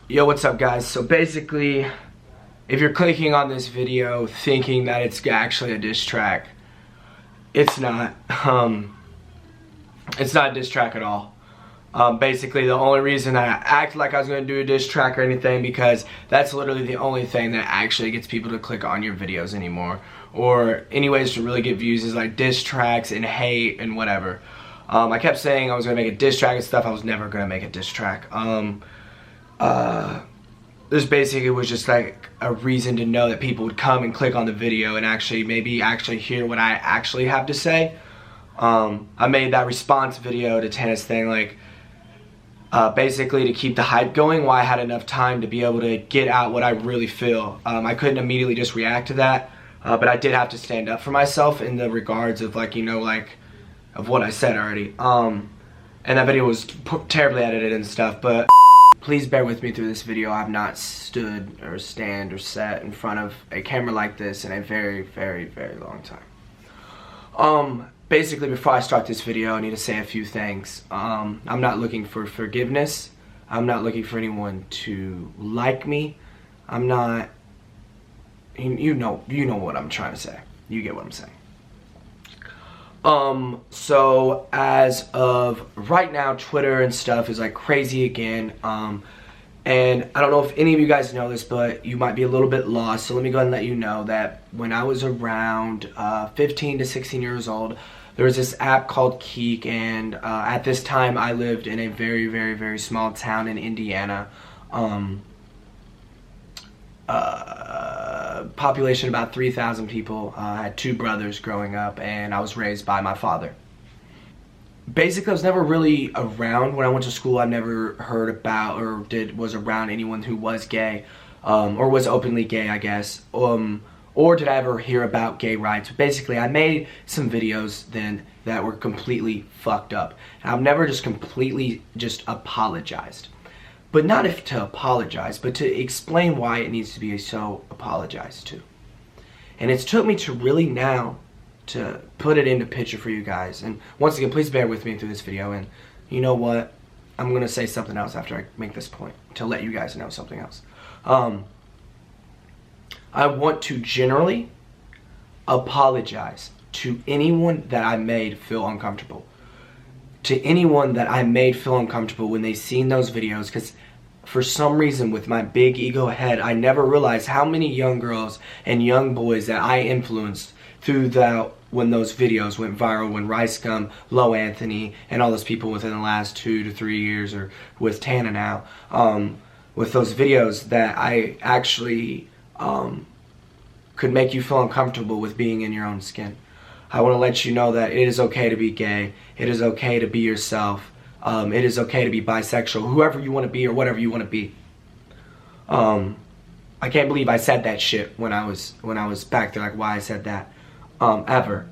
Yo, what's up guys? So basically, if you're clicking on this video thinking that it's actually a diss track, it's not. It's not a diss track at all. Basically, the only reason I acted like I was going to do a diss track or anything, because that's literally the only thing that actually gets people to click on your videos anymore, or any ways to really get views, is like diss tracks and hate and whatever. I kept saying I was going to make a diss track and stuff. I was never going to make a diss track. This basically was just like a reason to know that people would come and click on the video and maybe actually hear what I actually have to say. I made that response video to Tennis thing, like, basically to keep the hype going, while I had enough time to be able to get out what I really feel. I couldn't immediately just react to that, but I did have to stand up for myself in the regards of, like, you know, like, of what I said already. And that video was terribly edited and stuff, but please bear with me through this video. I've not stood or sat in front of a camera like this in a very, very, very long time. Basically, before I start this video, I need to say a few things. I'm not looking for forgiveness. I'm not looking for anyone to like me. I'm not, you know what I'm trying to say. You get what I'm saying. So as of right now, Twitter and stuff is like crazy again. And I don't know if any of you guys know this, but you might be a little bit lost. So let me go ahead and let you know that when I was around 15 to 16 years old, there was this app called Keek, and at this time I lived in a very, very, very small town in Indiana. Population about 3,000 people. I had two brothers growing up, and I was raised by my father. Basically, I was never really around when I went to school. I never heard about or was around anyone who was gay, or was openly gay, I guess. Or did I ever hear about gay rights. Basically, I made some videos then that were completely fucked up. And I've never just completely apologized. But not to apologize, but to explain why it needs to be so apologized to. And it's took me to really now to put it into picture for you guys. And once again, please bear with me through this video. And you know what? I'm going to say something else after I make this point, to let you guys know something else. I want to generally apologize to anyone that I made feel uncomfortable. To anyone that I made feel uncomfortable when they seen those videos, because for some reason with my big ego head, I never realized how many young girls and young boys that I influenced throughout when those videos went viral, when Rice Gum, Low Anthony, and all those people within the last 2 to 3 years, or with Tana now, with those videos that I actually could make you feel uncomfortable with being in your own skin. I want to let you know that it is okay to be gay. It is okay to be yourself. It is okay to be bisexual, whoever you want to be or whatever you want to be. I can't believe I said that shit when I was back there, like why I said that, ever.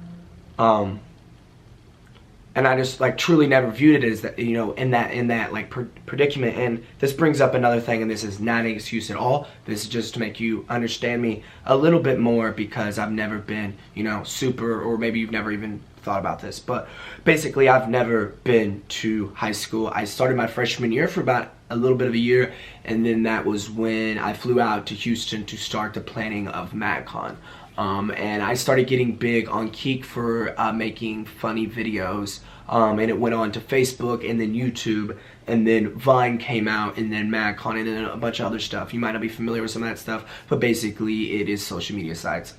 And I just like truly never viewed it as that, you know, in that like predicament. And this brings up another thing, and this is not an excuse at all. This is just to make you understand me a little bit more, because I've never been, you know, super, or maybe you've never even thought about this, but basically I've never been to high school. I started my freshman year for about a little bit of a year, and then that was when I flew out to Houston to start the planning of MadCon. And I started getting big on Keek for making funny videos, and it went on to Facebook and then YouTube, and then Vine came out, and then MadCon, and then a bunch of other stuff. You might not be familiar with some of that stuff, but basically it is social media sites.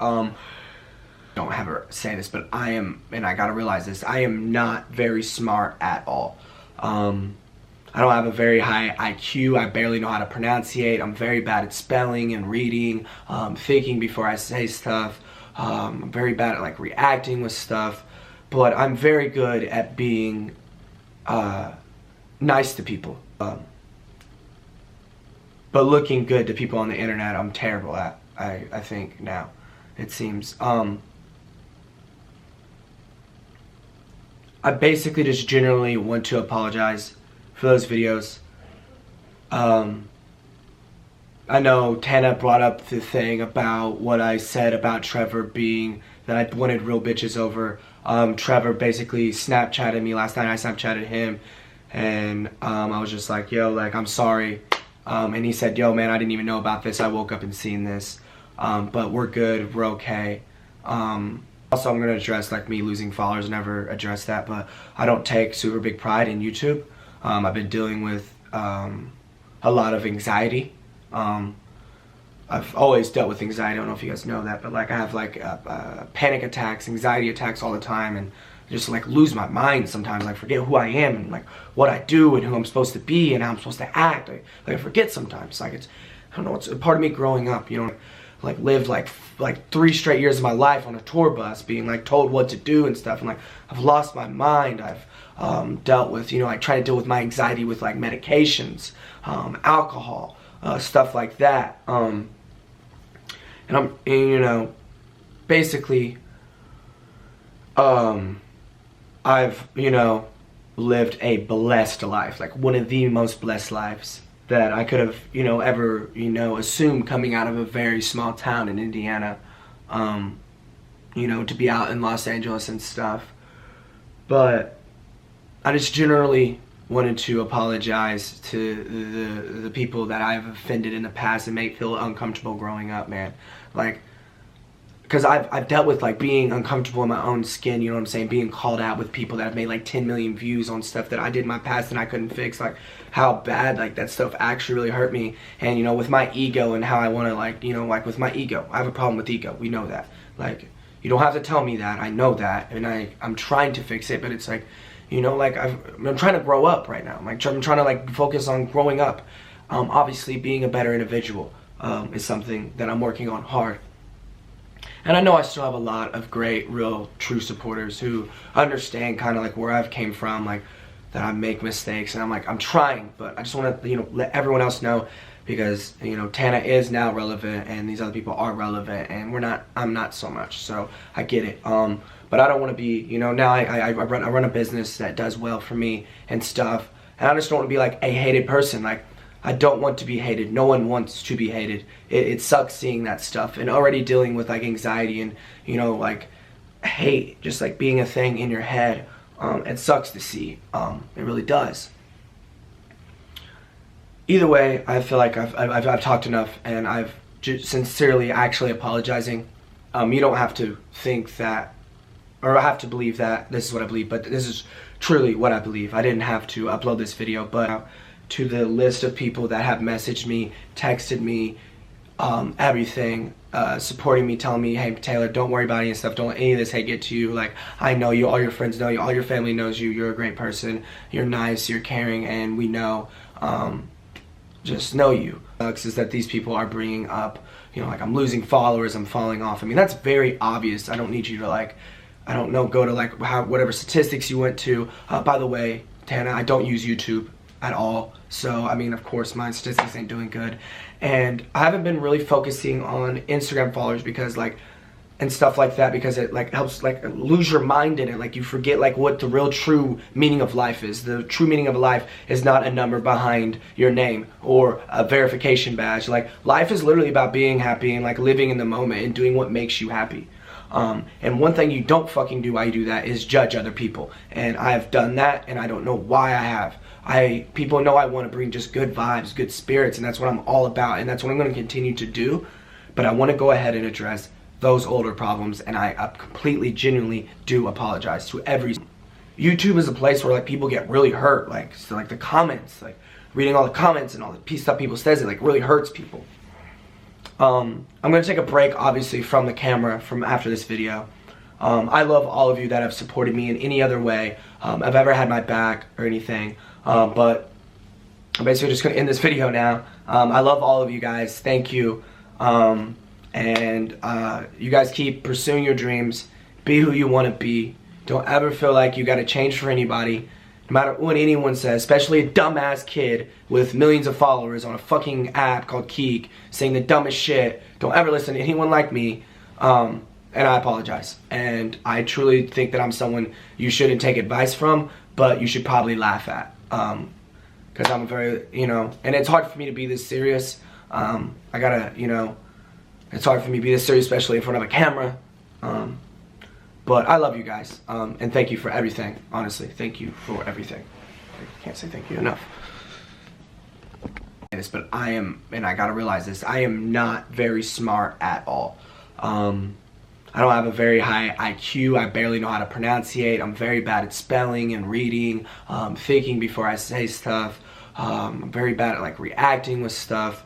Don't have her say this, but I am, and I gotta realize this, I am not very smart at all. I don't have a very high IQ. I barely know how to pronunciate. I'm very bad at spelling and reading, thinking before I say stuff. I'm very bad at like reacting with stuff, but I'm very good at being nice to people. But looking good to people on the internet, I'm terrible at, I think now, it seems. I basically just generally want to apologize for those videos. I know Tana brought up the thing about what I said about Trevor being that I wanted real bitches over. Trevor basically Snapchatted me last night. I Snapchatted him, and I was just like, yo, like, I'm sorry. and he said, yo man, I didn't even know about this, I woke up and seen this, but we're good, we're okay. Also, I'm going to address like me losing followers, never address that, but I don't take super big pride in YouTube. I've been dealing with a lot of anxiety. I've always dealt with anxiety. I don't know if you guys know that, but like I have like panic attacks, anxiety attacks all the time, and just like lose my mind sometimes. Like forget who I am and like what I do and who I'm supposed to be and how I'm supposed to act. Like I forget sometimes. Like it's, I don't know, it's a part of me growing up, you know, like lived like 3 straight years of my life on a tour bus being like told what to do and stuff, and like I've lost my mind. I've dealt with, you know, I try to deal with my anxiety with like medications, alcohol, stuff like that, and I'm, you know, basically I've, you know, lived a blessed life, like one of the most blessed lives that I could have, you know, ever, you know, assumed coming out of a very small town in Indiana, you know, to be out in Los Angeles and stuff. But I just generally wanted to apologize to the people that I've offended in the past and made feel uncomfortable growing up, man. Like, because I've dealt with like being uncomfortable in my own skin, you know what I'm saying, being called out with people that have made like 10 million views on stuff that I did in my past and I couldn't fix, like how bad like that stuff actually really hurt me. And you know, with my ego and how I want to, like, you know, like with my ego, I have a problem with ego, we know that. Like, you don't have to tell me that, I know that, and I'm trying to fix it, but it's like, you know, like I'm trying to grow up right now. I'm trying to like focus on growing up. Obviously being a better individual is something that I'm working on hard. And I know I still have a lot of great, real, true supporters who understand kind of like where I've came from, like that I make mistakes, and I'm trying, but I just want to, you know, let everyone else know, because, you know, Tana is now relevant and these other people are relevant, and I'm not so much, so I get it. But I don't want to be, you know, now I run a business that does well for me and stuff, and I just don't want to be like a hated person. Like, I don't want to be hated. No one wants to be hated. It sucks seeing that stuff, and already dealing with like anxiety and, you know, like hate just like being a thing in your head. It sucks to see. It really does. Either way, I feel like I've talked enough, and I've sincerely actually apologizing. You don't have to think that, or I have to believe that this is what I believe, but this is truly what I believe. I didn't have to upload this video, but to the list of people that have messaged me, texted me, everything, supporting me, telling me, hey Taylor, don't worry about any of this stuff, don't let any of this hate get to you, like, I know you, all your friends know you, all your family knows you, you're a great person, you're nice, you're caring, and we know, just know you. Is that these people are bringing up, you know, like I'm losing followers, I'm falling off. I mean, that's very obvious. I don't need you to like, I don't know, go to like whatever statistics you went to. By the way, Tana, I don't use YouTube at all, so I mean, of course my statistics ain't doing good, and I haven't been really focusing on Instagram followers because like, and stuff like that, because it like helps like lose your mind in it, like you forget like what the real true meaning of life is. The true meaning of life is not a number behind your name or a verification badge. Like, life is literally about being happy and like living in the moment and doing what makes you happy. And one thing you don't fucking do while you do that is judge other people, and I have done that, and I don't know why I have. People know I want to bring just good vibes, good spirits, and that's what I'm all about, and that's what I'm going to continue to do. But I want to go ahead and address those older problems, and I completely, genuinely do apologize to every. YouTube is a place where like people get really hurt, like, so like the comments, like reading all the comments and all the stuff people says, it like really hurts people. I'm gonna take a break, obviously, from the camera from after this video. I love all of you that have supported me in any other way, I've ever had my back or anything, but I'm basically just gonna end this video now. I love all of you guys, thank you, and you guys keep pursuing your dreams, be who you want to be, don't ever feel like you gotta change for anybody, no matter what anyone says, especially a dumbass kid with millions of followers on a fucking app called Keek saying the dumbest shit. Don't ever listen to anyone like me, and I apologize. And I truly think that I'm someone you shouldn't take advice from, but you should probably laugh at, because I'm very, you know, and it's hard for me to be this serious. I gotta, you know, it's hard for me to be this serious, especially in front of a camera. But I love you guys, and thank you for everything. Honestly, thank you for everything. I can't say thank you enough. this, but I am, and I gotta realize this, I am not very smart at all. I don't have a very high IQ. I barely know how to pronunciate. I'm very bad at spelling and reading, thinking before I say stuff. I'm very bad at like reacting with stuff.